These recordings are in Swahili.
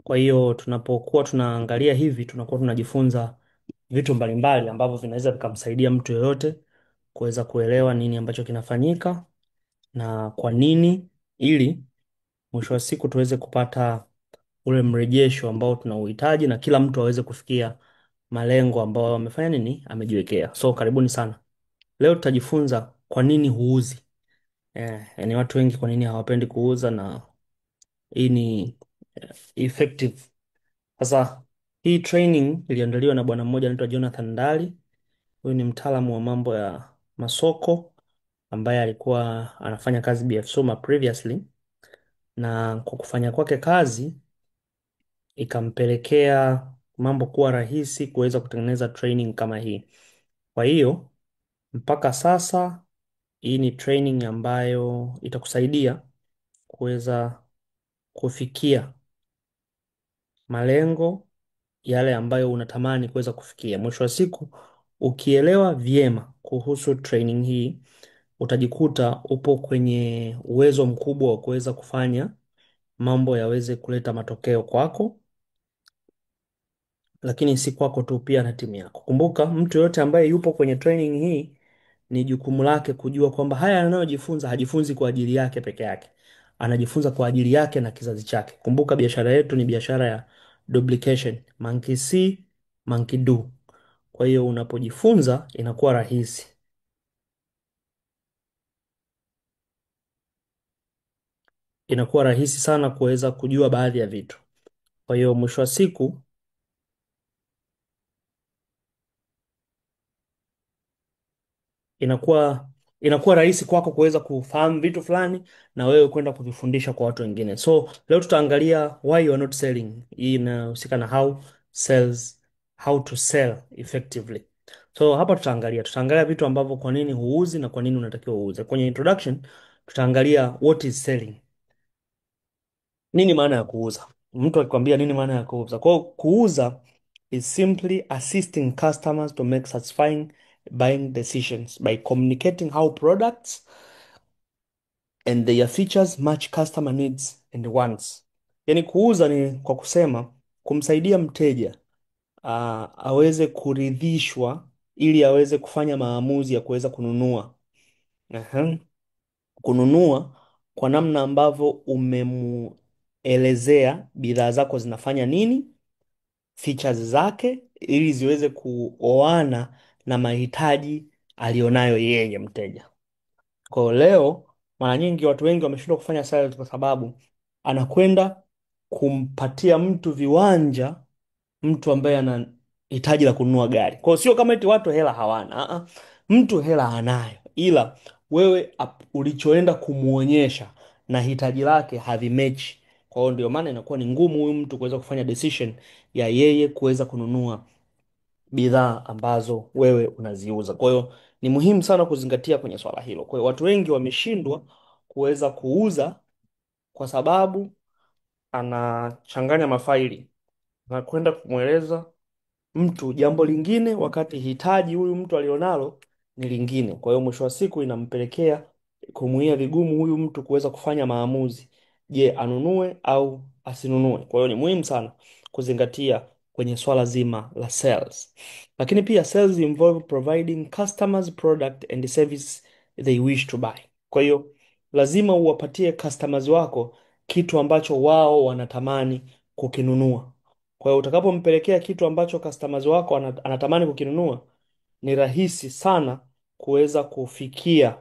Kwa hiyo tunapokuwa tunaangalia hivi, tunakuwa tunajifunza vitu mbalimbali ambavyo vinaweza vikamsaidia mtu yoyote kuweza kuelewa nini ambacho kinafanyika na kwa nini, ili mwisho wa siku tuweze kupata ule mrejesho ambao tunauhitaji na kila mtu aweze kufikia malengo ambayo amefanya nini, amejiwekea. So karibuni sana. Leo tutajifunza kwa nini huuzi. Yani watu wengi kwa nini hawapendi kuuza, na hii ni effective. Sasa hii training iliandaliwa na bwana mmoja anaitwa Jonathan Ndali. Huyu ni mtaalamu wa mambo ya masoko ambaye alikuwa anafanya kazi BF Suma previously, na kwa kufanya kwake kazi ikampelekea mambo kuwa rahisi kuweza kutengeneza training kama hii. Kwa hiyo mpaka sasa hii ni training ambayo itakusaidia kuweza kufikia malengo yale ambayo unatamani kuweza kufikia. Mwisho wa siku, ukielewa vyema kuhusu training hii, utajikuta upo kwenye uwezo mkubwa wa kuweza kufanya mambo yaweze kuleta matokeo kwako, lakini si kwako tu, pia na timu yako. Kumbuka, mtu yoyote ambaye yupo kwenye training hii ni jukumu lake kujua kwamba haya anayojifunza hajifunzi kwa ajili yake peke yake, anajifunza kwa ajili yake na kizazi chake. Kumbuka, biashara yetu ni biashara ya duplication, monkey see, monkey do. Kwa hiyo unapojifunza inakuwa rahisi, inakuwa rahisi sana kuweza kujua baadhi ya vitu. Kwa hiyo mwisho wa siku inakuwa inakuwa rahisi kwako kuweza kufahamu vitu fulani na wewe kwenda kuvifundisha kwa watu wengine. So leo tutaangalia why you are not selling. Hii inahusika na how to sell effectively. So hapa tutaangalia vitu ambavyo, kwa nini huuzi na kwa nini unatakiwa uuze. Kwenye introduction tutaangalia what is selling. Nini maana ya kuuza? Mtu akikwambia nini maana ya kuuza, kwa hiyo kuuza is simply assisting customers to make satisfying buying decisions by communicating how products and their features match customer needs and wants. Yani kuuza ni kwa kusema kumsaidia mteja aweze kuridhishwa ili aweze kufanya maamuzi ya kuweza kununua. Aha. Kununua kwa namna ambavyo umemuelezea bidhaa zako zinafanya nini, features zake, ili ziweze kuoana na mahitaji alionayo yeye mteja. Kwa hiyo leo mara nyingi watu wengi wameshindwa kufanya sales kwa sababu anakwenda kumpatia mtu viwanja, mtu ambaye ana hitaji la kununua gari. Kwa hiyo sio kama eti watu hela hawana. Mtu hela anayo, ila wewe ulichoenda kumuonyesha na hitaji lake havimechi. Kwa hiyo ndio maana inakuwa ni ngumu huyu mtu kuweza kufanya decision ya yeye kuweza kununua bidhaa ambazo wewe unaziuza. Kwa hiyo ni muhimu sana kuzingatia kwenye swala hilo. Kwa hiyo watu wengi wameshindwa kuweza kuuza kwa sababu anachanganya mafaili na kwenda kumweleza mtu jambo lingine wakati hitaji huyu mtu alionalo ni lingine. Kwa hiyo mwisho wa siku inampelekea kumuia vigumu huyu mtu kuweza kufanya maamuzi. Je, anunue au asinunue? Kwa hiyo ni muhimu sana kuzingatia kwenye swala zima la sales. Lakini pia sales involve providing customers product and service they wish to buy. Kwa hiyo lazima uwapatie customers wako kitu ambacho wao wanatamani kukinunua. Kwa hiyo utakapompelekea kitu ambacho customers wako anatamani kukinunua, ni rahisi sana kuweza kufikia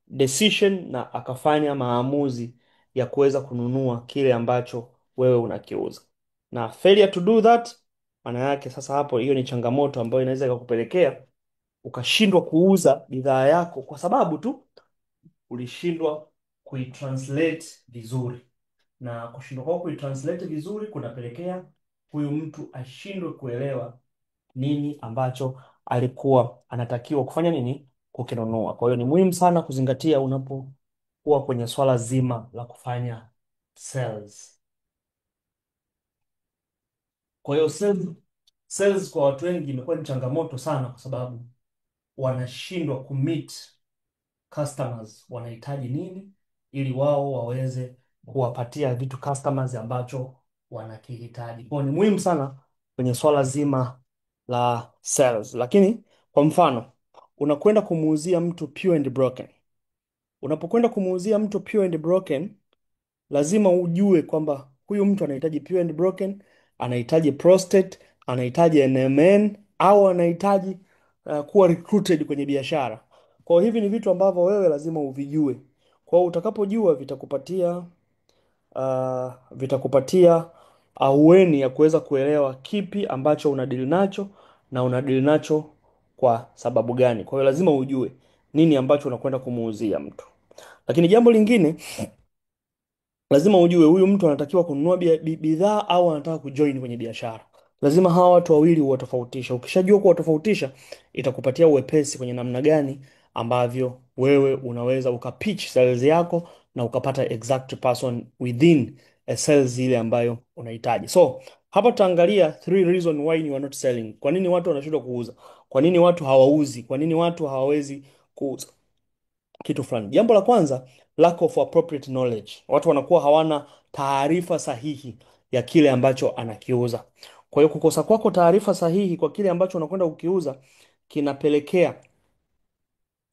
decision na akafanya maamuzi ya kuweza kununua kile ambacho wewe unakiuza. Na failure to do that, maana yake sasa hapo, hiyo ni changamoto ambayo inaweza ikakupelekea ukashindwa kuuza bidhaa yako kwa sababu tu ulishindwa kuitranslate vizuri, na kushindwa kwako kuitranslate vizuri kunapelekea huyu mtu ashindwe kuelewa nini ambacho alikuwa anatakiwa kufanya nini, kukinunua. Kwa hiyo ni muhimu sana kuzingatia unapokuwa kwenye swala zima la kufanya sales. Kwa hiyo sales kwa watu wengi imekuwa ni changamoto sana, kwa sababu wanashindwa kumeet customers wanahitaji nini, ili wao waweze kuwapatia vitu customers ambacho wanakihitaji. Kwa hiyo ni muhimu sana kwenye swala zima la sales. Lakini kwa mfano, unakwenda kumuuzia mtu pure and broken. Unapokwenda kumuuzia mtu pure and broken, lazima ujue kwamba huyu mtu anahitaji pure and broken, anahitaji prostate, anahitaji NMN au anahitaji kuwa recruited kwenye biashara. Kwa hiyo hivi ni vitu ambavyo wewe lazima uvijue. Kwa hiyo utakapojua vitakupatia ahueni ya kuweza kuelewa kipi ambacho unadili nacho na unadili nacho kwa sababu gani. Kwa hiyo lazima ujue nini ambacho unakwenda kumuuzia mtu. Lakini jambo lingine, lazima ujue huyu mtu anatakiwa kununua bidhaa au anataka kujoin kwenye biashara. Lazima hawa watu wawili uwatofautisha. Ukishajua kuwatofautisha, itakupatia uwepesi kwenye namna gani ambavyo wewe unaweza ukapitch sales yako na ukapata exact person within a sales ile ambayo unahitaji. So hapa tutaangalia three reason why you are not selling. Kwa nini watu wanashindwa kuuza? Kwa nini watu hawauzi? Kwa nini watu hawawezi kuuza kitu fulani? Jambo la kwanza, lack of appropriate knowledge. Watu wanakuwa hawana taarifa sahihi ya kile ambacho anakiuza. Kwa hiyo kukosa kwako taarifa sahihi kwa kile ambacho unakwenda kukiuza kinapelekea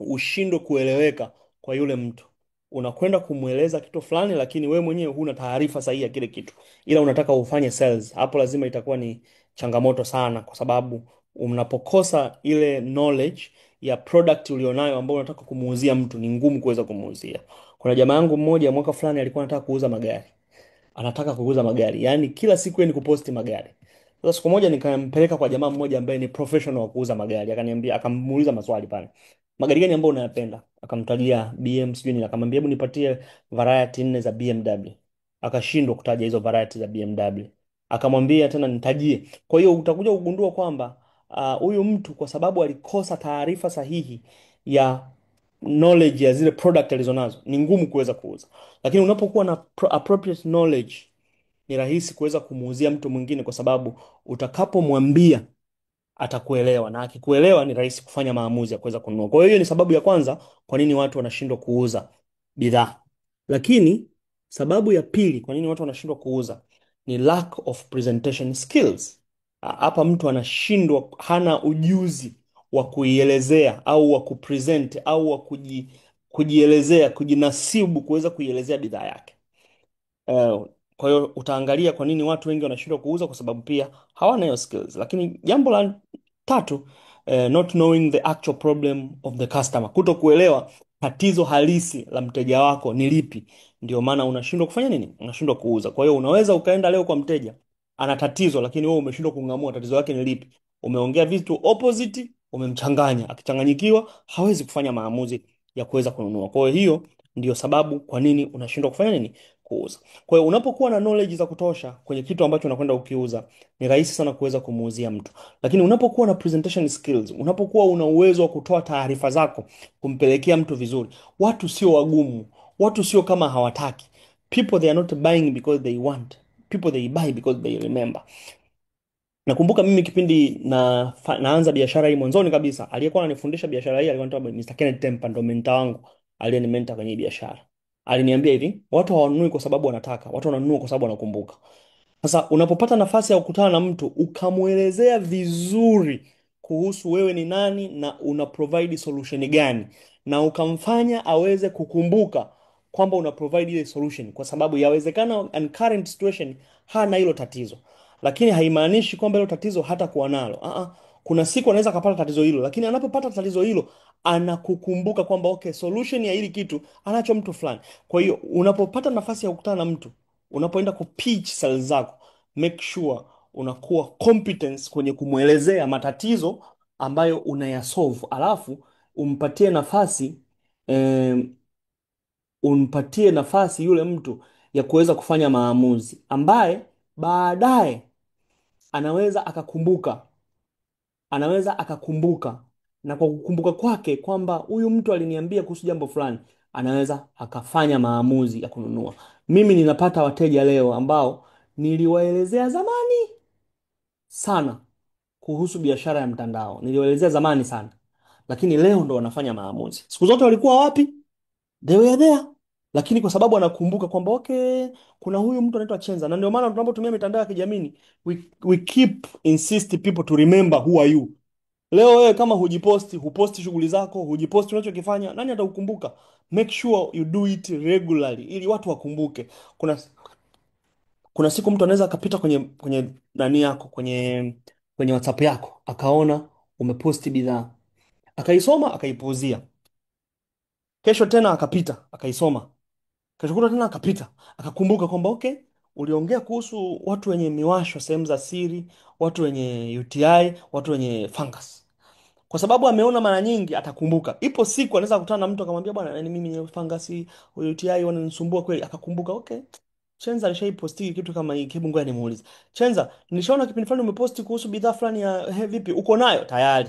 ushindwe kueleweka kwa yule mtu. Unakwenda kumweleza kitu fulani, lakini wewe mwenyewe huna taarifa sahihi ya kile kitu, ila unataka ufanye sales. Hapo lazima itakuwa ni changamoto sana, kwa sababu unapokosa ile knowledge ya product ulionayo ambayo unataka kumuuzia mtu, ni ngumu kuweza kumuuzia. Kuna jamaa yangu mmoja mwaka fulani alikuwa anataka kuuza magari, anataka kuuza magari, yaani kila siku yeye ni kuposti magari. Sasa siku moja nikampeleka kwa jamaa mmoja ambaye ni professional wa kuuza magari, akaniambia, akamuuliza maswali pale, magari gani ambayo unayapenda? Akamtajia BM sijui nini, akamwambia hebu nipatie variety nne za BMW. Akashindwa kutaja hizo variety za BMW, akamwambia tena nitajie. Kwa hiyo utakuja kugundua kwamba huyu mtu kwa sababu alikosa taarifa sahihi ya knowledge ya zile product alizonazo, ni ngumu kuweza kuuza. Lakini unapokuwa na appropriate knowledge, ni rahisi kuweza kumuuzia mtu mwingine, kwa sababu utakapomwambia atakuelewa, na akikuelewa ni rahisi kufanya maamuzi ya kuweza kununua. Kwa hiyo hiyo ni sababu ya kwanza kwa nini watu wanashindwa kuuza bidhaa. Lakini sababu ya pili kwa nini watu wanashindwa kuuza ni lack of presentation skills. Hapa mtu anashindwa, hana ujuzi wa kuielezea au wa kupresent au wa kujielezea, kujinasibu, kuweza kuielezea bidhaa yake. Kwa hiyo utaangalia kwa nini watu wengi wanashindwa kuuza, kwa sababu pia hawana hiyo skills. Lakini jambo la tatu, not knowing the actual problem of the customer, kuto kuelewa tatizo halisi la mteja wako ni lipi, ndio maana unashindwa kufanya nini, unashindwa kuuza. Kwa hiyo unaweza ukaenda leo kwa mteja ana tatizo, lakini wewe umeshindwa kung'amua tatizo lake ni lipi. Umeongea vitu opposite, umemchanganya, akichanganyikiwa hawezi kufanya maamuzi ya kuweza kununua. Kwa hiyo ndio sababu kwa nini unashindwa kufanya nini, kuuza. Kwa hiyo unapokuwa na knowledge za kutosha kwenye kitu ambacho unakwenda ukiuza, ni rahisi sana kuweza kumuuzia mtu. Lakini unapokuwa na presentation skills, unapokuwa una uwezo wa kutoa taarifa zako kumpelekea mtu vizuri, watu sio wagumu, watu sio kama hawataki. People they are not buying because they want. People they buy because they remember. Nakumbuka mimi kipindi naanza biashara hii mwanzoni kabisa, aliyekuwa ananifundisha biashara hii alikuwa anaitwa Mr. Kenneth Tempa, ndo mentor wangu aliyenimenta kwenye hii biashara. Aliniambia hivi, watu hawanunui kwa sababu wanataka, watu wananunua kwa sababu wanakumbuka. Sasa unapopata nafasi ya kukutana na mtu ukamwelezea vizuri kuhusu wewe ni nani na una provide solution gani, na ukamfanya aweze kukumbuka kwamba una provide ile solution, kwa sababu yawezekana in current situation hana hilo tatizo, lakini haimaanishi kwamba hilo tatizo hata kuwa nalo. Kuna siku anaweza akapata tatizo hilo, lakini anapopata tatizo hilo anakukumbuka kwamba okay, solution ya hili kitu anacho mtu fulani. Kwa hiyo unapopata nafasi ya kukutana na mtu, unapoenda kupitch sales zako, make sure unakuwa competence kwenye kumwelezea matatizo ambayo unayasolve, alafu umpatie nafasi em, umpatie nafasi yule mtu ya kuweza kufanya maamuzi ambaye baadaye anaweza akakumbuka, anaweza akakumbuka, na kwa kukumbuka kwake kwamba huyu mtu aliniambia kuhusu jambo fulani, anaweza akafanya maamuzi ya kununua. Mimi ninapata wateja leo ambao niliwaelezea zamani sana kuhusu biashara ya mtandao, niliwaelezea zamani sana, lakini leo ndo wanafanya maamuzi. Siku zote walikuwa wapi? They were there. lakini kwa sababu anakumbuka kwamba okay, kuna huyu mtu anaitwa Chenza, na ndio maana tunapotumia mitandao ya kijamii we keep insist people to remember who are you. Leo wewe kama hujiposti, huposti shughuli zako, hujiposti unachokifanya, nani atakukumbuka? Make sure you do it regularly ili watu wakumbuke. Kuna siku mtu anaweza akapita kwenye nani yako, kwenye WhatsApp yako, akaona umeposti bidhaa, akaisoma, akaipuuzia. Kesho tena akapita, akaisoma. Kesho kutwa tena akapita, akakumbuka kwamba okay, uliongea kuhusu watu wenye miwasho sehemu za siri, watu wenye UTI, watu wenye fungus. Kwa sababu ameona mara nyingi, atakumbuka. Ipo siku anaweza kukutana na mtu akamwambia, bwana, yani mimi ni fangasi, UTI wananisumbua kweli. Akakumbuka, okay, Chenza alishaiposti kitu kama hiki, hebu ngoja nimuulize. Chenza, nilishaona kipindi fulani umeposti kuhusu bidhaa fulani ya vipi? Uko nayo tayari?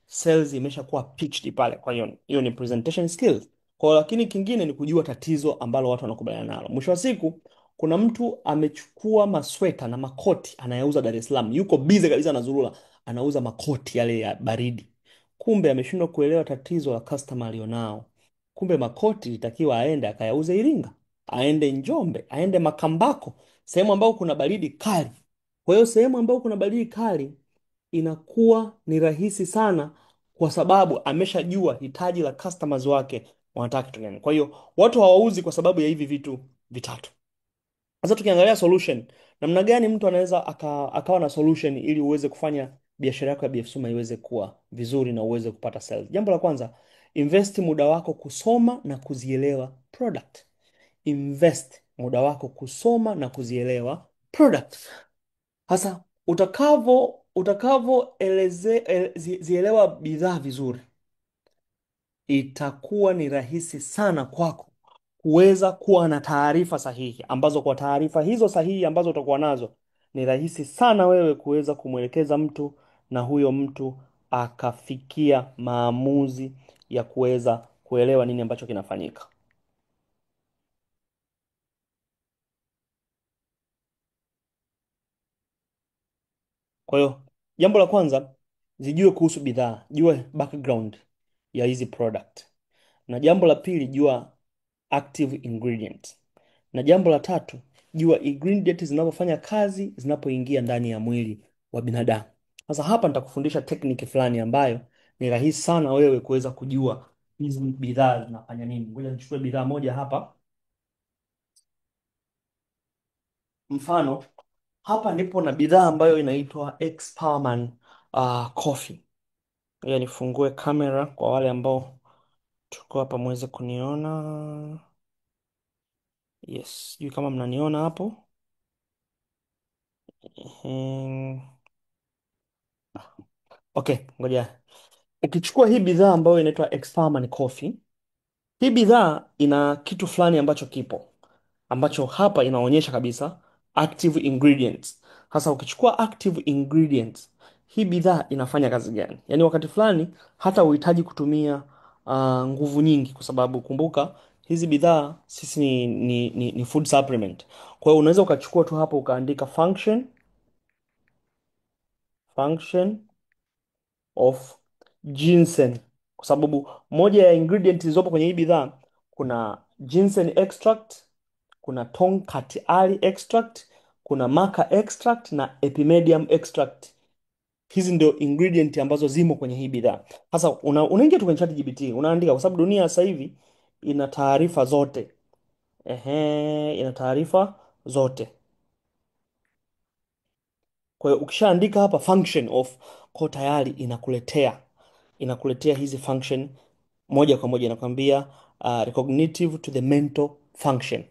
Sales imeshakuwa pitched pale. Kwa hiyo ni presentation skills. Kwa hiyo lakini kingine ni kujua tatizo ambalo watu wanakubaliana nalo. Mwisho wa siku kuna mtu amechukua masweta na makoti anayauza Dar es Salaam. Yuko busy kabisa anazurura, anauza makoti yale ya baridi. Kumbe ameshindwa kuelewa tatizo la customer alionao. Kumbe makoti itakiwa aende akayauze Iringa, aende Njombe, aende Makambako, sehemu ambayo kuna baridi kali. Kwa hiyo sehemu ambayo kuna baridi kali inakuwa ni rahisi sana, kwa sababu ameshajua hitaji la customers wake wanataka kitu gani. Kwa hiyo watu hawauzi kwa sababu ya hivi vitu vitatu. Sasa tukiangalia solution, namna gani mtu anaweza akawa na solution ili uweze kufanya biashara yako ya BF Suma iweze kuwa vizuri na uweze kupata sales. Jambo la kwanza, invest muda wako kusoma na kuzielewa product. Invest muda wako kusoma na kuzielewa product. Sasa zielewa bidhaa vizuri, itakuwa ni rahisi sana kwako kuweza kuwa na taarifa sahihi, ambazo kwa taarifa hizo sahihi ambazo utakuwa nazo, ni rahisi sana wewe kuweza kumwelekeza mtu na huyo mtu akafikia maamuzi ya kuweza kuelewa nini ambacho kinafanyika. Kwa hiyo jambo la kwanza, zijue kuhusu bidhaa, jua background ya hizi product. Na jambo la pili, jua active ingredient. Na jambo la tatu, jua ingredient zinapofanya kazi zinapoingia ndani ya mwili wa binadamu. Sasa hapa nitakufundisha technique fulani ambayo ni rahisi sana wewe kuweza kujua hizi bidhaa zinafanya nini. Ngoja nichukue bidhaa moja hapa. Mfano, hapa ndipo na bidhaa ambayo inaitwa X-Powerman Coffee. Ngoja nifungue kamera kwa wale ambao tuko hapa muweze kuniona. Yes, sijui kama mnaniona hapo. Ehem. Okay, ngoja. Ukichukua hii bidhaa ambayo inaitwa X-Farman Coffee, hii bidhaa ina kitu fulani ambacho kipo, ambacho hapa inaonyesha kabisa active ingredients. Sasa ukichukua active ingredients, hii bidhaa inafanya kazi gani? Yaani wakati fulani hata uhitaji kutumia nguvu nyingi, kwa sababu kumbuka hizi bidhaa sisi ni food supplement. Kwa hiyo unaweza ukachukua tu hapo ukaandika function of ginseng, kwa sababu moja ya ingredient zilizopo kwenye hii bidhaa, kuna ginseng extract, kuna tonkat ali extract, kuna maca extract na epimedium extract. Hizi ndio ingredient ambazo zimo kwenye hii bidhaa. Sasa unaingia tu kwenye ChatGPT unaandika, kwa sababu dunia sasa hivi ina taarifa zote. Ina taarifa zote. Kwa hiyo ukishaandika hapa function of, kwa tayari inakuletea hizi function moja kwa moja, inakwambia recognitive to the mental function.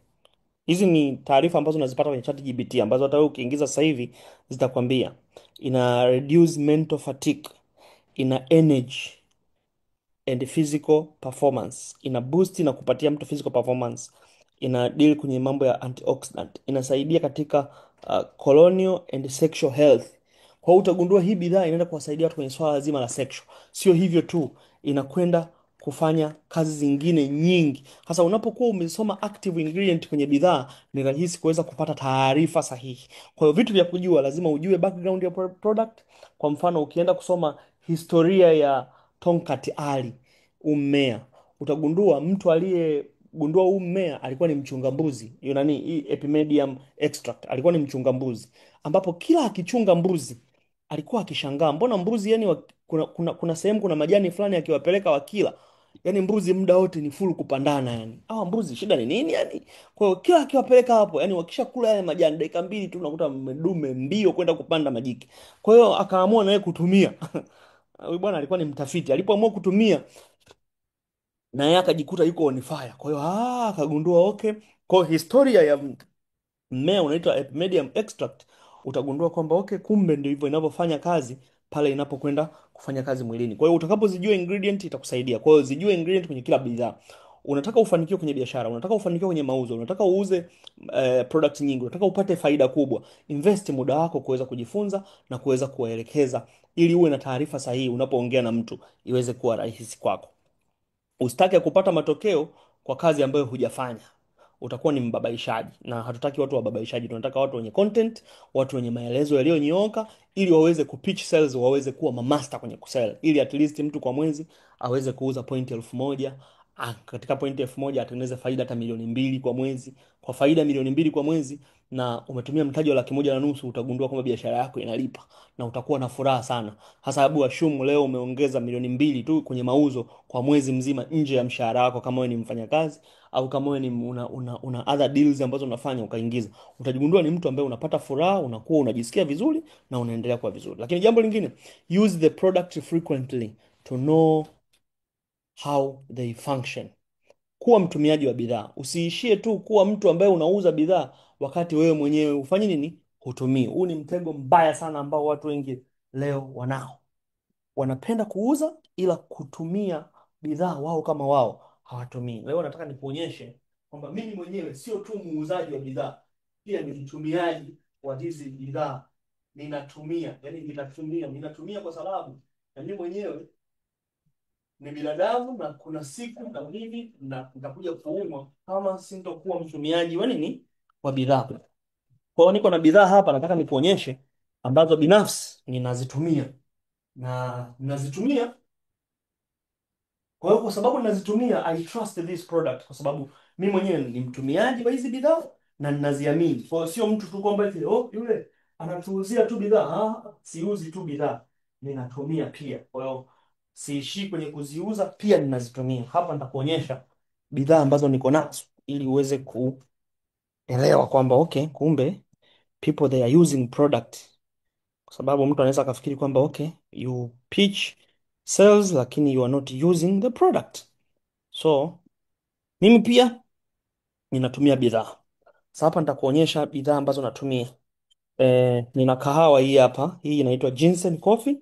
Hizi ni taarifa ambazo unazipata kwenye ChatGPT, ambazo hata wewe ukiingiza sasa hivi zitakwambia ina reduce mental fatigue, ina energy and physical performance, ina boost na kupatia mtu physical performance, ina deal kwenye mambo ya antioxidant, inasaidia katika colonial and sexual health. Kwa hiyo utagundua hii bidhaa inaenda kuwasaidia watu kwenye swala zima la sexual. Sio hivyo tu, inakwenda kufanya kazi zingine nyingi. Sasa unapokuwa umesoma active ingredient kwenye bidhaa, ni rahisi kuweza kupata taarifa sahihi. Kwa hiyo vitu vya kujua, lazima ujue background ya product. Kwa mfano, ukienda kusoma historia ya Tonkat Ali, ummea, utagundua mtu kugundua huu mmea alikuwa ni mchunga mbuzi. Hiyo nani, hii Epimedium extract alikuwa ni mchunga mbuzi, ambapo kila akichunga mbuzi alikuwa akishangaa mbona mbuzi yani kuna sehemu kuna majani fulani akiwapeleka wakila, yani mbuzi muda wote ni full kupandana, yani hawa mbuzi shida ni nini yani. Kwa hiyo kila akiwapeleka hapo, yani wakishakula yale majani dakika mbili tu unakuta dume mbio kwenda kupanda majike. Kwa hiyo akaamua naye kutumia huyu bwana alikuwa ni mtafiti, alipoamua kutumia na yeye akajikuta yuko on fire. Kwa hiyo akagundua okay. Kwa hiyo historia ya mmea unaitwa Epimedium extract, utagundua kwamba okay, kumbe ndio hivyo inavyofanya kazi pale inapokwenda kufanya kazi mwilini. Kwa hiyo utakapozijua ingredient itakusaidia. Kwa hiyo zijue ingredient kwenye kila bidhaa. Unataka ufanikiwe kwenye biashara, unataka ufanikiwe kwenye mauzo, unataka uuze product nyingi, unataka upate faida kubwa, invest muda wako kuweza kujifunza na kuweza kuwaelekeza, ili uwe na taarifa sahihi unapoongea na mtu, iweze kuwa rahisi kwako. Usitake kupata matokeo kwa kazi ambayo hujafanya, utakuwa ni mbabaishaji, na hatutaki watu wababaishaji. Tunataka watu wenye content, watu wenye maelezo yaliyonyooka, ili waweze kupitch sales, waweze kuwa mamaster kwenye kusell, ili at least mtu kwa mwezi aweze kuuza point 1,000. Katika point 1,000 atengeneze faida hata milioni mbili kwa mwezi. Kwa faida milioni mbili kwa mwezi na umetumia mtaji wa 1,500,000, utagundua kwamba biashara yako inalipa na utakuwa na furaha sana. Hasa hebu assume leo umeongeza milioni mbili tu kwenye mauzo kwa mwezi mzima, nje ya mshahara wako, kama wewe ni mfanyakazi au kama wewe ni una other deals ambazo unafanya ukaingiza, utajigundua ni mtu ambaye unapata furaha, unakuwa unajisikia vizuri na unaendelea kuwa vizuri. Lakini jambo lingine, use the product frequently to know how they function. Kuwa mtumiaji wa bidhaa, usiishie tu kuwa mtu ambaye unauza bidhaa wakati wewe mwenyewe ufanye nini, hutumii. Huu ni mtego mbaya sana ambao watu wengi leo wanao. Wanapenda kuuza ila kutumia bidhaa wao kama wao hawatumii. Leo nataka nikuonyeshe kwamba mimi mwenyewe sio tu muuzaji wa bidhaa, pia ni mtumiaji wa hizi bidhaa. Ninatumia, yani ninatumia kwa sababu na mimi mwenyewe ni binadamu, na kuna siku na mimi na nitakuja kuumwa kama sintokuwa mtumiaji wa nini, wa bidhaa. Kwa hiyo niko na bidhaa hapa, nataka nikuonyeshe ambazo binafsi ninazitumia na ninazitumia. Kwa hiyo kwa sababu ninazitumia, I trust this product, kwa sababu mimi mwenyewe ni mtumiaji wa hizi bidhaa na ninaziamini. Kwa hiyo sio mtu tu kwamba eti yule anatuuzia tu bidhaa. Siuzi tu bidhaa, ninatumia pia. Kwa hiyo siishi kwenye kuziuza, pia ninazitumia. Hapa nitakuonyesha bidhaa ambazo niko nazo ili uweze kuelewa kwamba okay, kumbe people they are using product. Kwa sababu mtu anaweza akafikiri kwamba okay, you pitch sales lakini you are not using the product. So mimi pia ninatumia bidhaa. Sasa hapa nitakuonyesha bidhaa ambazo natumia. Nina kahawa hii hapa, hii inaitwa Ginseng Coffee.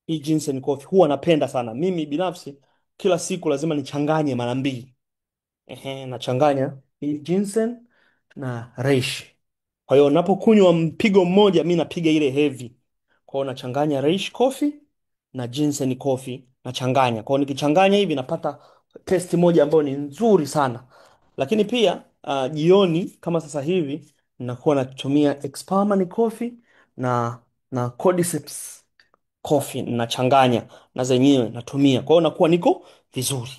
Hii Ginseng Coffee huwa napenda sana mimi binafsi, kila siku lazima nichanganye mara mbili. Nachanganya hii ginseng na reishi. Kwa hiyo napokunywa mpigo mmoja, mi napiga ile heavy. Kwa hiyo nachanganya reishi coffee na ginseng coffee, nachanganya. Kwa hiyo nikichanganya hivi napata testi moja ambayo ni nzuri sana. Lakini pia jioni kama sasa hivi nakuwa natumia Experiment coffee na Cordyceps coffee, nachanganya na zenyewe natumia. Kwa hiyo nakuwa niko vizuri,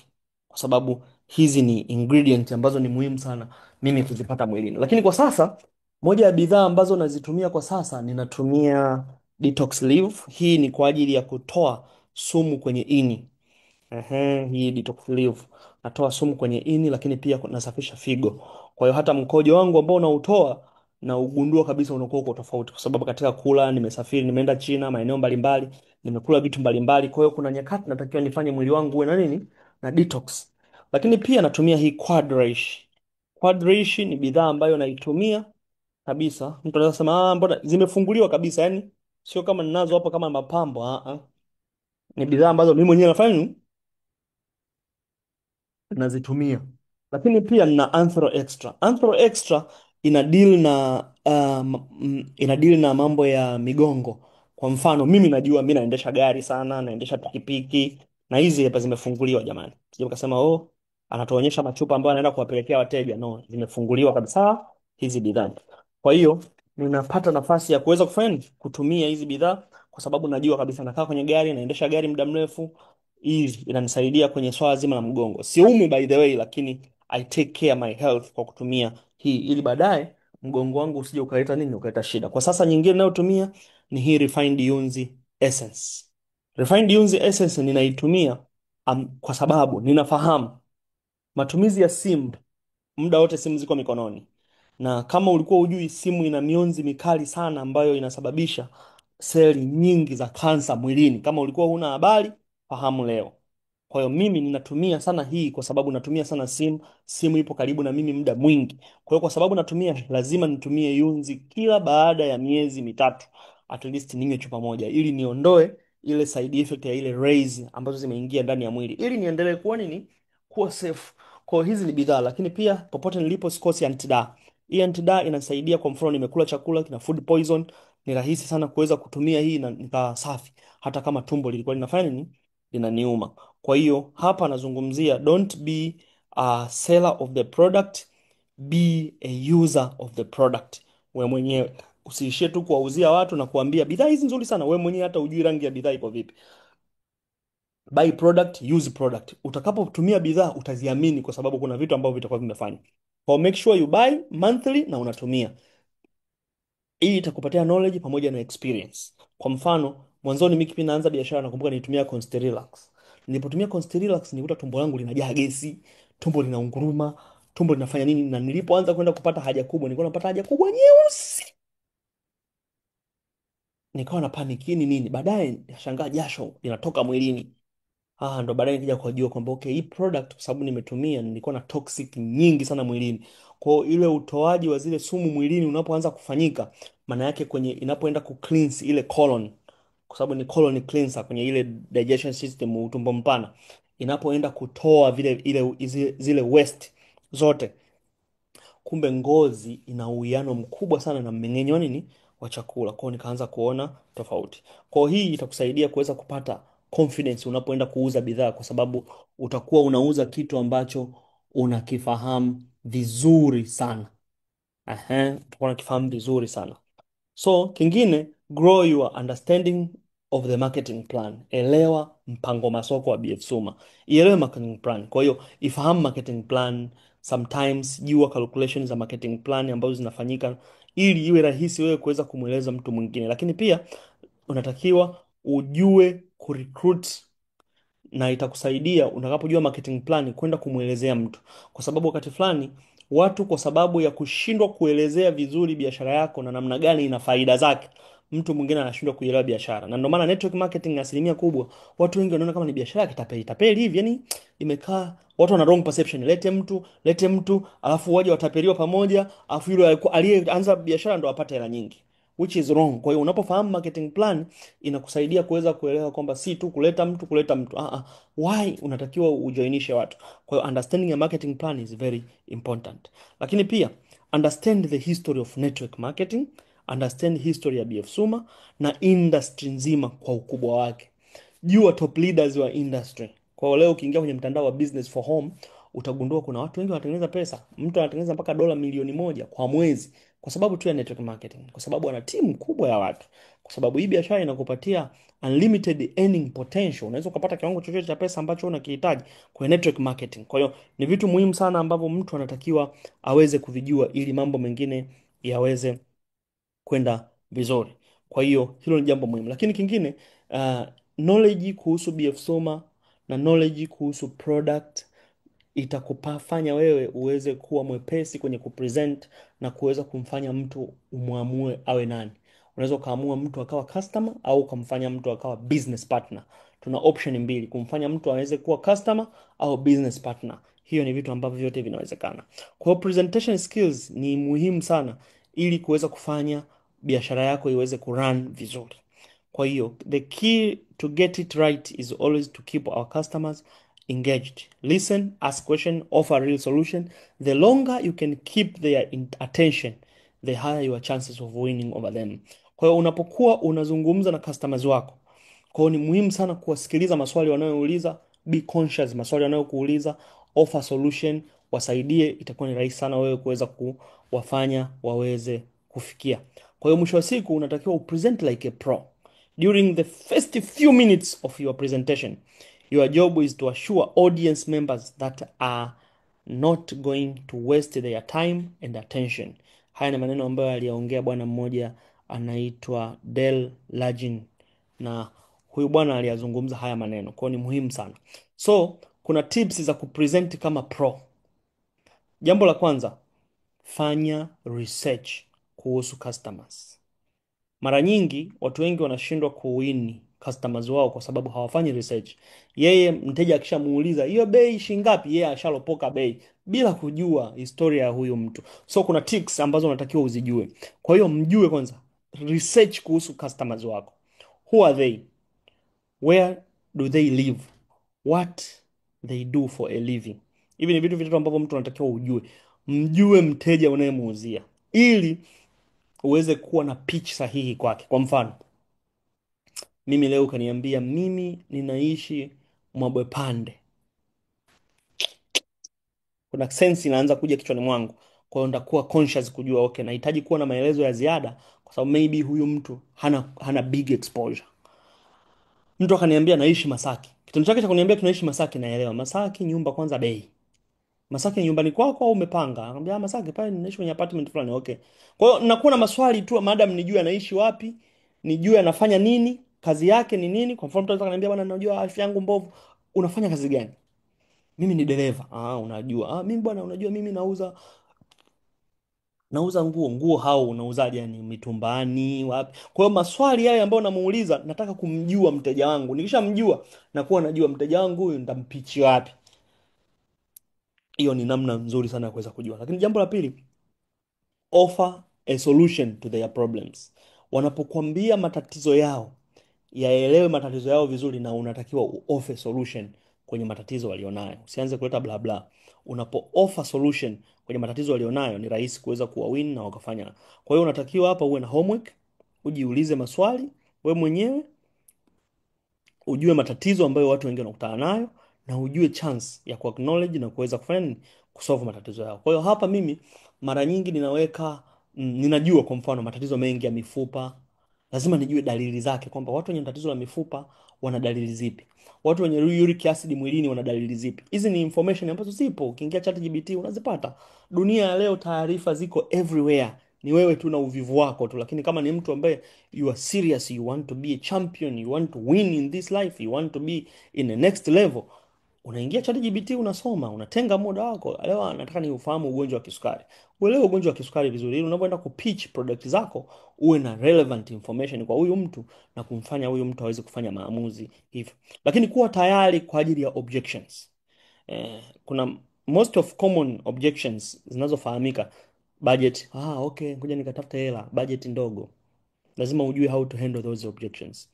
kwa sababu hizi ni ingredient ambazo ni muhimu sana mimi kuzipata mwilini. Lakini kwa sasa, moja ya bidhaa ambazo nazitumia kwa sasa, ninatumia Detox Live. Hii ni kwa ajili ya kutoa sumu kwenye ini. Hii detox live natoa sumu kwenye ini, lakini pia nasafisha figo. Kwa hiyo hata mkojo wangu ambao nautoa na ugundua kabisa unakuwa uko tofauti, kwa sababu katika kula, nimesafiri, nimeenda China, maeneo mbalimbali, nimekula vitu mbalimbali. Kwa hiyo kuna nyakati natakiwa nifanye mwili wangu uwe na nini, na detox. Lakini pia natumia hii Quadreish. Quadreish ni bidhaa ambayo naitumia kabisa. Mtu anaweza sema mbona zimefunguliwa kabisa, yani sio kama ninazo hapa kama mapambo. Ni bidhaa ambazo mimi mwenyewe nafanya nini, nazitumia. Lakini pia nina Anthro Extra. Anthro Extra ina deal na mambo ya migongo. Kwa mfano mimi najua mimi naendesha gari sana, naendesha pikipiki, na hizi hapa zimefunguliwa jamani. Sije ukasema anatuonyesha machupa ambayo anaenda kuwapelekea wateja. No, zimefunguliwa kabisa hizi bidhaa. Kwa hiyo ninapata nafasi ya kuweza kufanya nini? Kutumia hizi bidhaa, kwa sababu najua kabisa nakaa kwenye gari, naendesha gari muda mrefu. Hii inanisaidia kwenye swala zima la mgongo. Siumi by the way, lakini I take care my health kwa kutumia hii, ili baadaye mgongo wangu usije ukaleta nini, ukaleta shida. Kwa sasa nyingine ninayotumia ni hii refined Yunzi essence. Refined Yunzi essence ninaitumia kwa sababu ninafahamu matumizi ya simu, muda wote simu ziko mikononi, na kama ulikuwa hujui, simu ina mionzi mikali sana ambayo inasababisha seli nyingi za kansa mwilini. Kama ulikuwa huna habari, fahamu leo. Kwa hiyo mimi ninatumia sana hii kwa sababu natumia sana simu. Simu ipo karibu na mimi muda mwingi. Kwa hiyo kwa sababu natumia, lazima nitumie Yunzi kila baada ya miezi mitatu, at least ninywe chupa moja, ili niondoe ile side effect ya ile rays ambazo zimeingia ndani ya mwili, ili niendelee kuwa nini, kuwa safe. Kwa hiyo hizi ni bidhaa, lakini pia popote nilipo sikosi antida. Hii antida inasaidia, kwa mfano nimekula chakula kina food poison, ni rahisi sana kuweza kutumia hii na nika safi, hata kama tumbo lilikuwa linafanya nini, linaniuma. Kwa hiyo hapa nazungumzia, don't be a seller of the product, be a user of the product. Wewe mwenyewe usiishie tu kuwauzia watu na kuambia bidhaa hizi nzuri sana, wewe mwenyewe hata ujui rangi ya bidhaa ipo vipi. Buy product, use product. Utakapotumia bidhaa utaziamini, kwa sababu kuna vitu ambavyo vitakuwa vimefanya. Kwa make sure you buy monthly na unatumia. Hii itakupatia knowledge pamoja na experience. Kwa mfano, mwanzoni mimi kipindi naanza biashara, nakumbuka nilitumia Constellilax. Nilipotumia Constellilax nilikuta tumbo langu linajaa gesi, tumbo linaunguruma, tumbo linafanya nini, na nilipoanza kwenda kupata haja kubwa, nilikuwa napata haja kubwa nyeusi. Nikawa na panic, nini nini. Baadaye nashangaa jasho linatoka mwilini. Ndo baadaye nikija kujua kwamba okay, hii product kwa sababu nimetumia, nilikuwa na toxic nyingi sana mwilini. Kwa hiyo ile utoaji wa zile sumu mwilini unapoanza kufanyika, maana yake kwenye inapoenda ku cleanse ile colon, kwa sababu ni colon cleanser kwenye ile digestion system, utumbo mpana, inapoenda kutoa zile waste zote, kumbe ngozi ina uwiano mkubwa sana na mmeng'enyo wa nini, wa chakula. Kwa hiyo nikaanza kuona tofauti. Kwa hiyo hii itakusaidia kuweza kupata confidence unapoenda kuuza bidhaa, kwa sababu utakuwa unauza kitu ambacho unakifahamu vizuri sana. Utakuwa unakifahamu vizuri sana. So kingine, grow your understanding of the marketing plan. Elewa mpango masoko wa BF Suma. Ielewe marketing plan. Kwa hiyo ifahamu marketing plan. Sometimes jua calculations za marketing plan ambazo zinafanyika, ili iwe rahisi wewe kuweza kumweleza mtu mwingine. Lakini pia unatakiwa ujue kurecruit, na itakusaidia utakapojua marketing plan kwenda kumwelezea mtu, kwa sababu wakati fulani watu, kwa sababu ya kushindwa kuelezea vizuri biashara yako na namna gani ina faida zake, mtu mwingine anashindwa kuielewa biashara. Na ndio maana network marketing asilimia kubwa watu wengi wanaona kama ni biashara ya kitapeli tapeli hivi, yani imekaa, watu wana wrong perception, lete mtu alafu waje watapeliwa pamoja, alafu yule aliyeanza biashara ndo apate hela nyingi, which is wrong. Kwa hiyo unapofahamu marketing plan inakusaidia kuweza kuelewa kwamba si tu kuleta mtu why unatakiwa ujoinishe watu. Kwa hiyo understanding a marketing plan is very important. Lakini pia understand the history of network marketing, understand history ya BF Suma na industry nzima kwa ukubwa wake. Jua top leaders wa industry. Kwa leo ukiingia kwenye mtandao wa Business for Home, utagundua kuna watu wengi wanatengeneza pesa. Mtu anatengeneza mpaka dola milioni moja kwa mwezi kwa sababu tu ya network marketing, kwa sababu ana timu kubwa ya watu, kwa sababu hii biashara inakupatia unlimited earning potential. Unaweza ukapata kiwango chochote cha pesa ambacho unakihitaji kwa network marketing. Kwa hiyo ni vitu muhimu sana ambavyo mtu anatakiwa aweze kuvijua, ili mambo mengine yaweze kwenda vizuri. Kwa hiyo hilo ni jambo muhimu, lakini kingine, knowledge kuhusu BF Soma na knowledge kuhusu product itakufanya wewe uweze kuwa mwepesi kwenye kupresent na kuweza kumfanya mtu umwamue awe nani. Unaweza ukaamua mtu akawa customer au ukamfanya mtu akawa business partner. Tuna option mbili, kumfanya mtu aweze kuwa customer au business partner. Hiyo ni vitu ambavyo vyote vinawezekana. Kwa hiyo presentation skills ni muhimu sana, ili kuweza kufanya biashara yako iweze kurun vizuri. Kwa hiyo the key to get it right is always to keep our customers engaged. Listen, ask question, offer real solution. The longer you can keep their attention, the higher your chances of winning over them. Kwa hiyo unapokuwa unazungumza na customers wako, kwa hiyo ni muhimu sana kuwasikiliza maswali wanayouliza, be conscious maswali wanayokuuliza, offer solution, wasaidie. Itakuwa ni rahisi sana wewe kuweza kuwafanya waweze kufikia. Kwa hiyo mwisho wa siku unatakiwa upresent like a pro. During the first few minutes of your presentation, your job is to assure audience members that are not going to waste their time and attention. Haya ni maneno ambayo aliyaongea bwana mmoja anaitwa Del Lagin, na huyu bwana aliyazungumza haya maneno, kwa hiyo ni muhimu sana. So kuna tips za kupresent kama pro. Jambo la kwanza, fanya research kuhusu customers. Mara nyingi watu wengi wanashindwa kuwini customers wao kwa sababu hawafanyi research. Yeye mteja akishamuuliza hiyo bei shingapi, yeye ashalopoka bei bila kujua historia ya huyo mtu. So kuna tricks ambazo unatakiwa uzijue. Kwa hiyo mjue kwanza research kuhusu customers wako. Who are they? Where do they live? What they do for a living? Hivi ni vitu vitatu ambavyo mtu anatakiwa ujue. Mjue mteja unayemuuzia ili uweze kuwa na pitch sahihi kwake. Kwa mfano, mimi leo ukaniambia mimi ninaishi Mwabwepande, kuna sense inaanza kuja kichwani mwangu. Kwa hiyo nitakuwa conscious kujua okay, nahitaji kuwa na maelezo ya ziada kwa sababu maybe huyu mtu hana big exposure. Mtu akaniambia naishi Masaki, kitendo chake cha kuniambia tunaishi Masaki, naelewa Masaki nyumba kwanza bei. Masaki ni nyumbani kwako au umepanga? Akamwambia Masaki pale ninaishi kwenye apartment fulani. Okay. Kwa hiyo nakuwa na maswali tu madam nijue anaishi wapi, nijue anafanya nini, kazi yake ni nini. Kwa mfano mtu anaweza kaniambia bwana, najua afya yangu mbovu. Unafanya kazi gani? Mimi ni dereva. Ah, unajua. Ah, mimi bwana, unajua mimi nauza nguo. Nguo hao unauzaje, yani mitumbani, wapi? Kwa hiyo maswali yale ambayo namuuliza, nataka kumjua mteja wangu. Nikishamjua nakuwa najua mteja wangu huyu nitampichi wapi. Hiyo ni namna nzuri sana ya kuweza kujua. Lakini jambo la pili, offer a solution to their problems. Wanapokuambia matatizo yao, yaelewe matatizo yao vizuri, na unatakiwa offer solution kwenye matatizo walionayo. Usianze kuleta bla bla. Unapo offer solution kwenye matatizo walionayo, ni rahisi kuweza kuwawin na wakafanya. Kwa hiyo unatakiwa hapa uwe na homework, ujiulize maswali we mwenyewe, ujue matatizo ambayo watu wengi wanakutana nayo, na ujue chance ya ku acknowledge na kuweza kufanya nini, kusolve matatizo yao. Kwa hiyo hapa mimi mara nyingi ninaweka ninajua kwa mfano matatizo mengi ya mifupa, lazima nijue dalili zake, kwamba watu wenye tatizo la mifupa wana dalili zipi, watu wenye uric acid mwilini wana dalili zipi. Hizi ni information ambazo zipo, ukiingia ChatGPT unazipata. Dunia ya leo taarifa ziko everywhere, ni wewe tu na uvivu wako tu. Lakini kama ni mtu ambaye you are serious, you want to be a champion, you want to win in this life, you want to be in the next level, unaingia ChatGPT, unasoma, unatenga muda wako. Leo nataka ni ufahamu ugonjwa wa kisukari, uelewe ugonjwa wa kisukari vizuri, ili unapoenda kupitch product zako uwe na relevant information kwa huyu mtu na kumfanya huyu mtu aweze kufanya maamuzi hivyo. Lakini kuwa tayari kwa ajili ya objections. Kuna most of common objections zinazofahamika. Budget, okay, ngoja nikatafuta hela, budget ndogo. Lazima ujue how to handle those objections.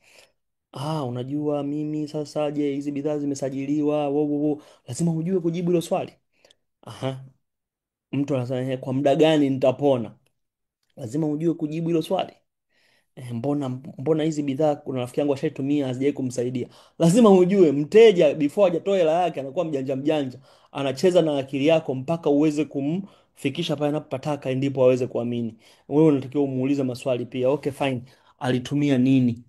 Unajua mimi sasa, je, hizi bidhaa zimesajiliwa? Wo, wo, wo. Lazima ujue kujibu hilo swali. Aha. Mtu anasema kwa muda gani nitapona? Lazima ujue kujibu hilo swali. Mbona hizi bidhaa kuna rafiki yangu ashaitumia hazijai kumsaidia? Lazima ujue. Mteja before hajatoa hela yake anakuwa mjanja mjanja, anacheza na akili yako mpaka uweze kumfikisha pale anapopataka, ndipo aweze kuamini. Wewe unatakiwa umuulize maswali pia. Okay, fine, alitumia nini?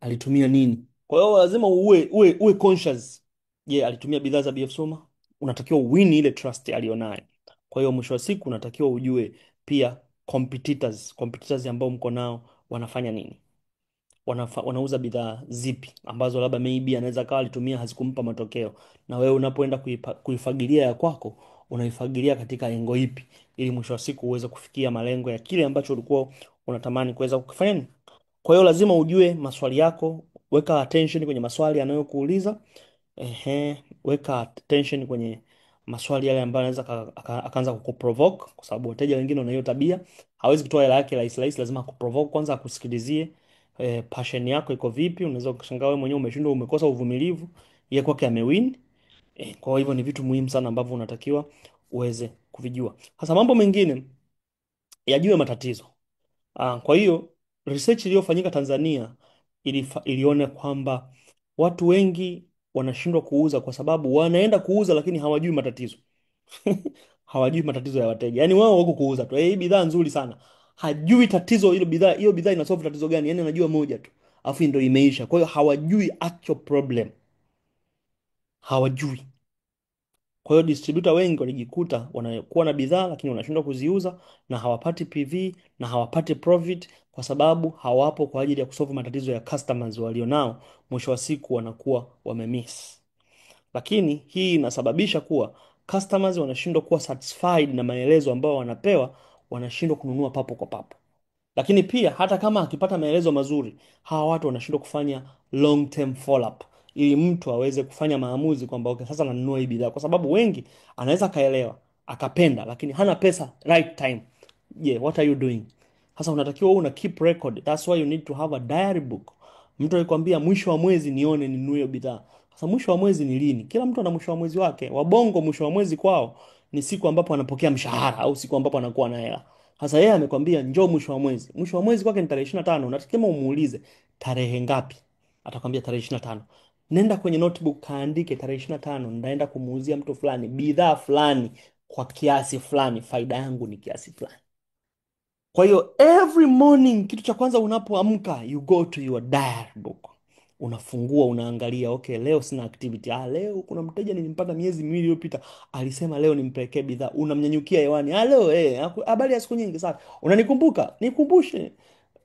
Alitumia nini? Kwa hiyo lazima uwe conscious. Je, alitumia bidhaa za BF Suma? Unatakiwa win ile trust alionayo. Kwa hiyo mwisho wa siku unatakiwa ujue pia competitors ambao mko nao wanafanya nini, wanauza bidhaa zipi ambazo labda maybe anaweza kawa alitumia hazikumpa matokeo, na wewe unapoenda kuifagilia ya kwako unaifagilia katika engo ipi, ili mwisho wa siku uweze kufikia malengo ya kile ambacho ulikuwa unatamani kuweza kukifanya nini. Kwa hiyo lazima ujue maswali yako, weka attention kwenye maswali anayokuuliza. Weka attention kwenye maswali yale ambayo anaweza akaanza kukuprovoke, kwa sababu wateja wengine wana hiyo tabia, hawezi kutoa hela yake rahisi rahisi, lazima akuprovoke kwanza, akusikilizie. Passion yako iko vipi? Unaweza kushangaa wewe mwenyewe umeshindwa, umekosa uvumilivu, yeye kwake amewin. Kwa hivyo ni vitu muhimu sana ambavyo unatakiwa uweze kuvijua. Sasa mambo mengine, yajue matatizo. Kwa hiyo research iliyofanyika Tanzania iliona kwamba watu wengi wanashindwa kuuza kwa sababu wanaenda kuuza lakini hawajui matatizo. Hawajui matatizo ya wateja. Yaani wao wako kuuza tu. Hii bidhaa nzuri sana. Hajui tatizo hiyo bidhaa inasolve tatizo gani? Yaani anajua moja tu. Alafu ndio imeisha. Kwa hiyo hawajui actual problem. Hawajui. Kwa hiyo distributor wengi walijikuta wanakuwa na bidhaa lakini wanashindwa kuziuza na hawapati PV na hawapati profit kwa sababu hawapo kwa ajili ya kusolve matatizo ya customers walionao. Mwisho wa siku wanakuwa wamemiss. Lakini hii inasababisha kuwa customers wanashindwa kuwa satisfied na maelezo ambayo wanapewa, wanashindwa kununua papo kwa papo. Lakini pia hata kama akipata maelezo mazuri, hawa watu wanashindwa kufanya long term follow up ili mtu aweze kufanya maamuzi kwamba okay, sasa nanunua hii bidhaa, kwa sababu wengi anaweza akaelewa akapenda, lakini hana pesa right time. Yeah, what are you doing? Sasa unatakiwa uwe una keep record. That's why you need to have a diary book. Mtu alikwambia mwisho wa mwezi nione ninunue hiyo bidhaa. Sasa mwisho wa mwezi ni lini? Kila mtu ana mwisho wa mwezi wake. Wabongo mwisho wa mwezi kwao ni siku ambapo anapokea mshahara au siku ambapo anakuwa na hela. Sasa yeye amekwambia njoo mwisho wa mwezi. Mwisho wa mwezi kwake ni tarehe 25. Unatakiwa umuulize tarehe ngapi? Atakwambia tarehe 25. Nenda kwenye notebook kaandike tarehe 25 ndaenda kumuuzia mtu fulani bidhaa fulani kwa kiasi fulani, faida yangu ni kiasi fulani. Kwa hiyo every morning, kitu cha kwanza unapoamka, you go to your diary book, unafungua unaangalia, okay, leo sina activity. Leo kuna mteja nilimpata miezi miwili iliyopita, alisema leo nimpelekee bidhaa. Unamnyanyukia hewani, leo habari ya siku nyingi sana, unanikumbuka? Nikumbushe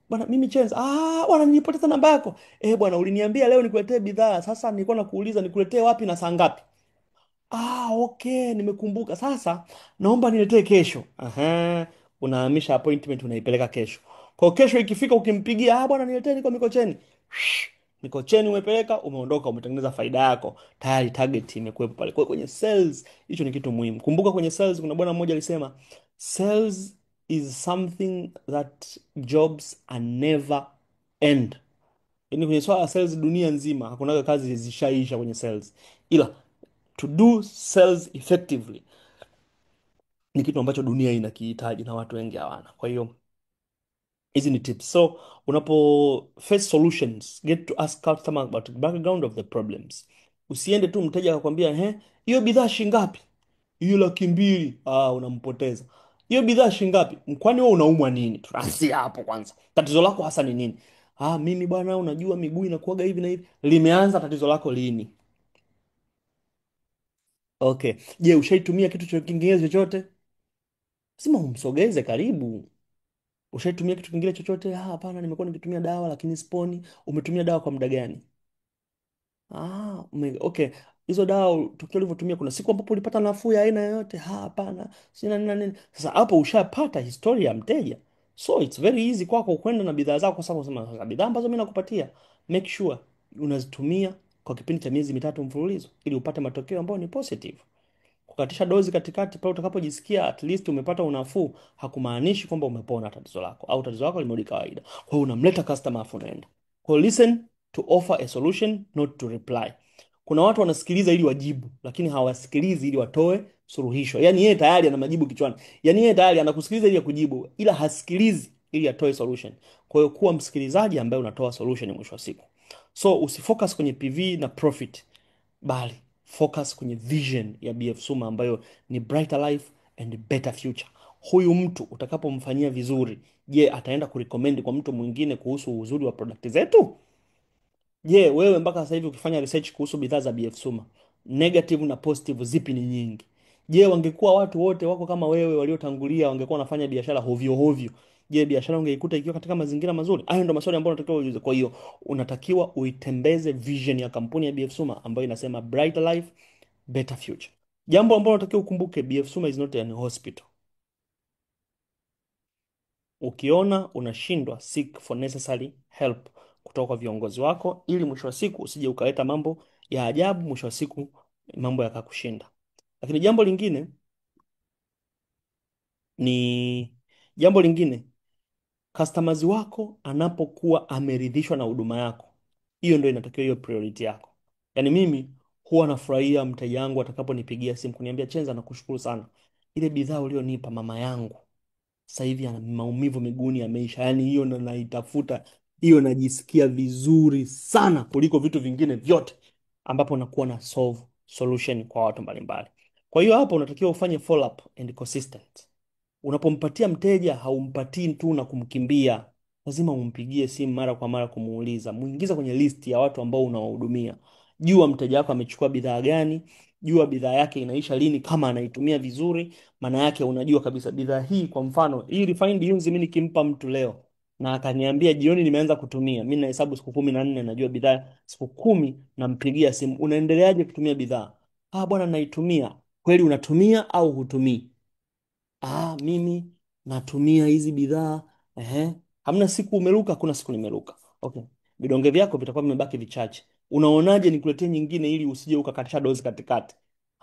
bwana, mimi Chenza. Bwana, nilipoteza namba yako. Bwana, uliniambia leo nikuletee bidhaa, sasa nilikuwa nakuuliza nikuletee wapi na saa ngapi? Okay, nimekumbuka. Sasa naomba niletee kesho. Aha, unahamisha appointment unaipeleka kesho. Kwa kesho ikifika ukimpigia, bwana niletee niko Mikocheni. Shh, Mikocheni umepeleka, umeondoka, umetengeneza faida yako. Tayari target imekuwepo pale. Kwa hiyo kwenye sales hicho ni kitu muhimu. Kumbuka kwenye sales kuna bwana mmoja alisema, sales is something that jobs are never end. Yaani kwenye swala la sales dunia nzima hakunaga kazi zishaisha kwenye sales. Ila to do sales effectively ni kitu ambacho dunia inakihitaji na watu wengi hawana. Kwa hiyo hizi ni tips. So unapo face solutions, get to ask customer about the background of the problems. Usiende tu mteja akakwambia hiyo bidhaa shingapi? Hiyo 200,000. Unampoteza. Hiyo bidhaa shingapi? Kwani wewe unaumwa nini? Tuanzie hapo kwanza. Tatizo lako hasa ni nini? Mimi bwana, unajua miguu inakuwaga hivi na hivi. Limeanza tatizo lako lini? Okay. Je, ushaitumia kitu kingine chochote? Lazima umsogeze karibu. Ushaitumia kitu kingine chochote? Hapana, nimekuwa nikitumia dawa lakini siponi. Umetumia dawa kwa muda gani? Okay. Hizo dawa tukio ulivyotumia, kuna siku ambapo ulipata nafuu ya aina yoyote? Hapana. Sina nini na nini. Sasa hapo ushapata historia ya mteja. So it's very easy kwako kwenda na bidhaa zako, kwa sababu unasema sasa bidhaa ambazo mimi nakupatia, make sure unazitumia kwa kipindi cha miezi 3 mfululizo ili upate matokeo ambayo ni positive. Kukatisha dozi katikati pale utakapojisikia at least umepata unafuu, hakumaanishi kwamba umepona tatizo lako au tatizo lako limerudi kawaida. Kwa hiyo unamleta customer afu unaenda. Kwa hiyo listen to offer a solution, not to reply. Kuna watu wanasikiliza ili wajibu, lakini hawasikilizi ili watoe suluhisho. Yaani yeye tayari ana majibu kichwani. Yaani yeye tayari anakusikiliza ili akujibu, ila hasikilizi ili atoe solution. Kwa hiyo kuwa msikilizaji ambaye unatoa solution mwisho wa siku. So usifocus kwenye PV na profit, bali focus kwenye vision ya BF Suma ambayo ni brighter life and better future. Huyu mtu utakapomfanyia vizuri, je, ataenda kurecommend kwa mtu mwingine kuhusu uzuri wa product zetu? Je, wewe mpaka sasa hivi ukifanya research kuhusu bidhaa za BF Suma, negative na positive zipi ni nyingi? Je, wangekuwa watu wote wako kama wewe waliotangulia wangekuwa wanafanya biashara hovyo hovyo, je, biashara ungeikuta ikiwa katika mazingira mazuri? Hayo ndio maswali ambayo unatakiwa ujiulize. Kwa hiyo unatakiwa uitembeze vision ya kampuni ya BF Suma ambayo inasema brighter life, better future. Jambo ambalo unatakiwa ukumbuke, BF Suma is not an hospital. Ukiona unashindwa, seek for necessary help kutoka kwa viongozi wako, ili mwisho wa siku usije ukaleta mambo ya ajabu, mwisho wa siku mambo yakakushinda. Lakini ni jambo lingine, customers wako anapokuwa ameridhishwa na huduma yako, hiyo ndio inatakiwa hiyo priority yako. Yaani mimi huwa nafurahia mteja wangu atakaponipigia simu kuniambia, Chenza, nakushukuru sana, ile bidhaa ulionipa mama yangu sasa hivi ana maumivu miguuni yameisha. Yaani hiyo ndo naitafuta, hiyo najisikia vizuri sana kuliko vitu vingine vyote, ambapo nakuwa na solve solution kwa watu mbalimbali. Kwa hiyo hapo unatakiwa ufanye follow up and consistent. Unapompatia mteja, haumpatii tu na kumkimbia, lazima umpigie simu mara kwa mara kumuuliza, muingiza kwenye list ya watu ambao unawahudumia. Jua mteja wako amechukua bidhaa gani, jua bidhaa yake inaisha lini kama anaitumia vizuri. Maana yake unajua kabisa bidhaa hii, kwa mfano hii refined beans, mimi nikimpa mtu leo na akaniambia jioni nimeanza kutumia, mimi nahesabu siku 14, najua bidhaa siku 10, nampigia simu, unaendeleaje kutumia bidhaa? Ah bwana, naitumia. Kweli unatumia au hutumii? Ah, mimi natumia hizi bidhaa. Ehe. Hamna siku umeruka? Hakuna siku nimeruka. Okay. Vidonge vyako vitakuwa vimebaki vichache. Unaonaje nikuletee nyingine ili usije ukakatisha dozi katikati?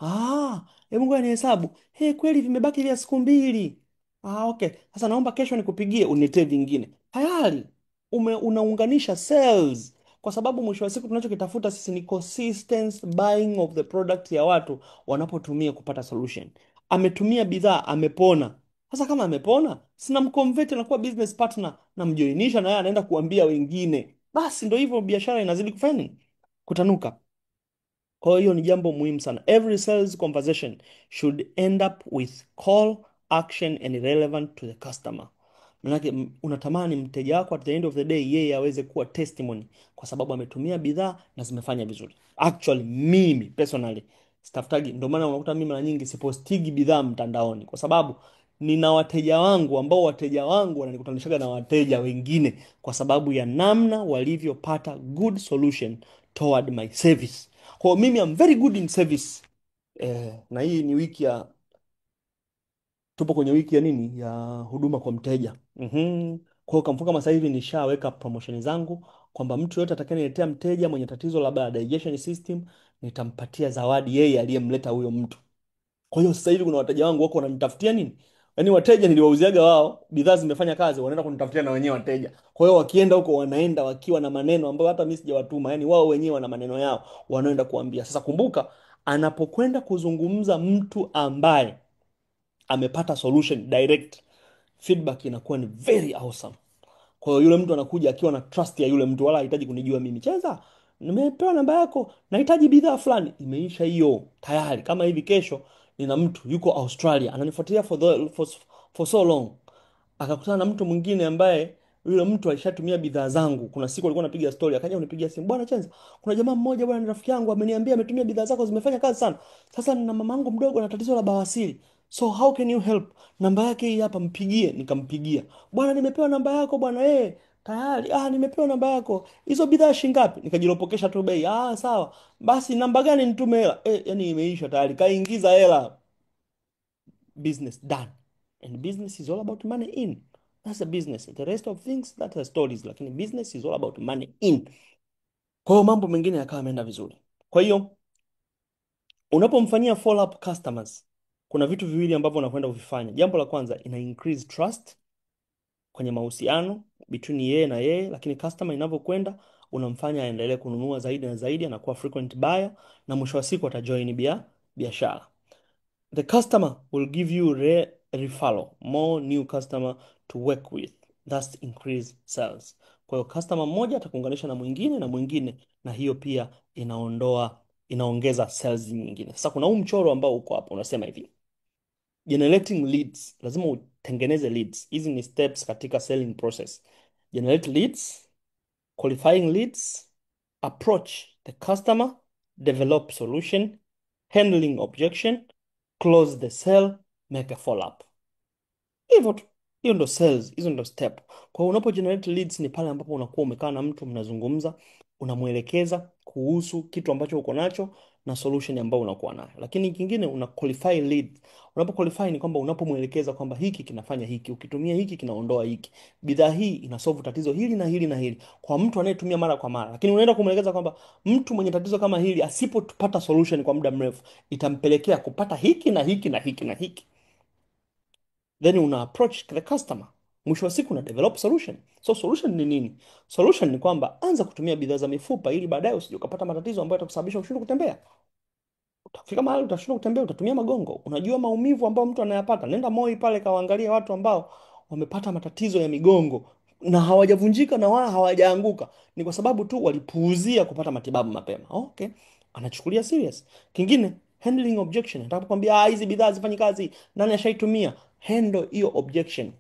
Ah, hebu ngoja nihesabu. Hey, kweli vimebaki vya siku 2. Ah, okay. Sasa naomba kesho nikupigie uniletee vingine. Tayari unaunganisha cells, kwa sababu mwisho wa siku tunachokitafuta sisi ni consistent buying of the product ya watu wanapotumia kupata solution. Ametumia bidhaa, amepona. Sasa kama amepona, sina mconvert na kuwa business partner, namjoinisha na yeye anaenda kuambia wengine. Basi ndio hivyo, biashara inazidi kufanya nini? Kutanuka. Kwa hiyo ni jambo muhimu sana. Every sales conversation should end up with call, action and relevant to the customer. Manake unatamani mteja wako at the end of the day yeye aweze kuwa testimony kwa sababu ametumia bidhaa na zimefanya vizuri. Actually mimi personally sitafutagi, ndio maana unakuta mimi mara nyingi sipostigi bidhaa mtandaoni, kwa sababu nina wateja wangu ambao wateja wangu wananikutanishaga na wateja wengine kwa sababu ya namna walivyopata good solution toward my service. Kwa hiyo mimi I'm very good in service. Na hii ni wiki ya, tupo kwenye wiki ya nini, ya huduma kwa mteja. Kwa hiyo kama sasa hivi nishaweka promotion zangu kwamba mtu yote atakayeniletea mteja mwenye tatizo labda la digestion system, nitampatia zawadi yeye aliyemleta huyo mtu. Kwa hiyo sasa hivi kuna wateja wangu wako wananitafutia nini? Yaani wateja niliwauziaga wao, bidhaa zimefanya kazi, wanaenda kunitafutia na wenyewe wateja. Kwa hiyo wakienda huko wanaenda wakiwa na maneno ambayo hata mimi sijawatuma. Yaani wao wenyewe wana maneno yao wanaenda kuambia. Sasa kumbuka, anapokwenda kuzungumza mtu ambaye amepata solution direct, feedback inakuwa ni very awesome. Kwa hiyo yule mtu anakuja akiwa na trust ya yule mtu, wala hahitaji kunijua mimi. Cheza, nimepewa namba yako, nahitaji bidhaa fulani. Imeisha hiyo tayari. Kama hivi kesho nina mtu yuko Australia ananifuatilia for so long, akakutana na mtu mwingine ambaye yule mtu alishatumia bidhaa zangu. Kuna siku alikuwa anapiga story, akaja kunipigia simu, bwana Chenza, kuna jamaa mmoja bwana, ni rafiki yangu, ameniambia ametumia bidhaa zako zimefanya kazi sana. Sasa nina mamangu mdogo na tatizo la bawasiri, so how can you help? Namba yake hii hapa, mpigie. Nikampigia, bwana, nimepewa namba yako bwana, tayari. Ah, nimepewa namba yako, hizo bidhaa shilingi ngapi? Nikajiropokesha tu bei. Ah, sawa basi, namba gani nitume hela? Yani imeisha tayari, kaingiza hela. Business done. And business is all about money in. That's a business. The rest of things, that are stories, lakini business is all about money in. Kwa hiyo mambo mengine yakawa yameenda vizuri. Kwa hiyo unapomfanyia follow up customers, kuna vitu viwili ambavyo unakwenda kuvifanya. Jambo la kwanza, ina increase trust kwenye mahusiano between yeye na yeye, lakini customer inavyokwenda unamfanya aendelee kununua zaidi na zaidi, anakuwa frequent buyer na mwisho wa siku atajoin biashara. The customer will give you referral, more new customer to work with. That's increase sales. Kwa hiyo customer mmoja atakuunganisha na mwingine na mwingine, na hiyo pia inaongeza sales nyingine. Sasa kuna huu mchoro ambao uko hapo unasema hivi. Generating leads, lazima utengeneze leads. Hizi ni steps katika selling process. Generate leads, qualifying leads, approach the customer, develop solution, handling objection, close the sale, make a follow up. Hivyo tu. Hiyo ndo sales, hizo ndo step. Kwa hiyo unapo generate leads ni pale ambapo unakuwa umekaa na mtu mnazungumza, unamwelekeza kuhusu kitu ambacho uko nacho na solution ambayo unakuwa nayo. Lakini kingine una qualify lead. Unapo qualify ni kwamba unapomwelekeza kwamba hiki kinafanya hiki, ukitumia hiki kinaondoa hiki. Bidhaa hii inasolve tatizo hili na hili na hili. Kwa mtu anayetumia mara kwa mara. Lakini unaenda kumwelekeza kwamba mtu mwenye tatizo kama hili asipopata solution kwa muda mrefu itampelekea kupata hiki na hiki na hiki na hiki. Then una approach the customer, mwisho wa siku una develop solution. So solution ni nini? Solution ni kwamba anza kutumia bidhaa za mifupa ili baadaye usije ukapata matatizo ambayo yatakusababisha ushindwe kutembea. Utafika mahali utashindwa kutembea, utatumia magongo. Unajua maumivu ambayo mtu anayapata, nenda Moi pale kawaangalia watu ambao wamepata matatizo ya migongo na hawajavunjika na wala hawajaanguka, ni kwa sababu tu walipuuzia kupata matibabu mapema. Okay, anachukulia serious. Kingine, handling objection. Nataka kukwambia hizi bidhaa hazifanyi kazi, nani ashaitumia? Handle hiyo objection.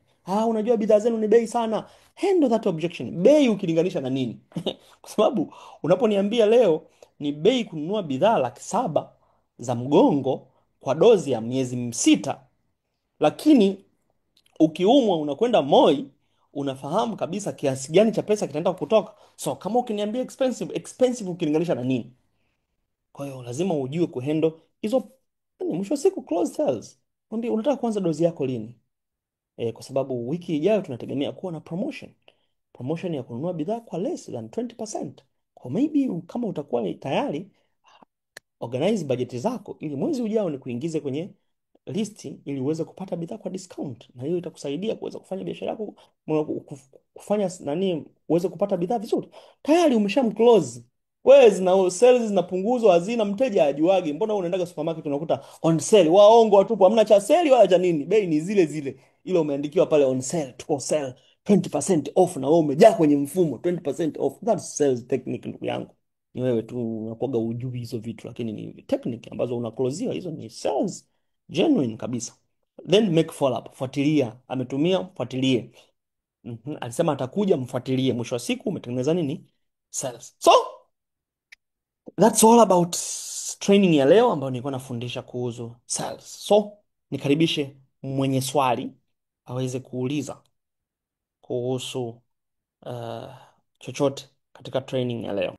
Unajua bidhaa zenu ni bei sana. Handle that objection. Bei ukilinganisha na nini? Kwa sababu unaponiambia leo ni bei kununua bidhaa 700,000, za mgongo kwa dozi ya miezi 6, lakini ukiumwa unakwenda Moi, unafahamu kabisa kiasi gani cha pesa kitaenda kutoka. So kama ukiniambia expensive, expensive ukilinganisha na nini? Kwa hiyo lazima ujue kuhandle hizo. Mwisho wa siku close sales, mwambie unataka kuanza dozi yako lini, kwa sababu wiki ijayo tunategemea kuwa na promotion ya kununua bidhaa kwa less than 20%. Kwa maybe kama utakuwa tayari, organize bajeti zako ili mwezi ujao ni kuingize kwenye listi ili uweze kupata bidhaa kwa discount, na hiyo itakusaidia kuweza kufanya biashara yako, kufanya nani, uweze kupata bidhaa vizuri. Tayari umeshamclose wewe, zina sales zinapunguzwa, hazina mteja ajuage. Mbona wewe unaendaga supermarket unakuta on sale, waongo watupu, hamna cha sale wala cha nini, bei ni zile zile, ile umeandikiwa pale on sale, tuko sale 20% off, na wewe umejaa kwenye mfumo 20% off. That's sales technique, ndugu yangu. Ni wewe tu unakuwaga ujui hizo vitu, lakini ni technique ambazo unaklozia, hizo ni sales genuine kabisa. Then make follow up, fuatilia. Ametumia, mfuatilie. Alisema atakuja, mfuatilie. Mwisho wa siku umetengeneza nini? Sales. So that's all about training ya leo ambayo nilikuwa nafundisha kuhusu sales. So nikaribishe mwenye swali aweze kuuliza kuhusu chochote katika training ya leo.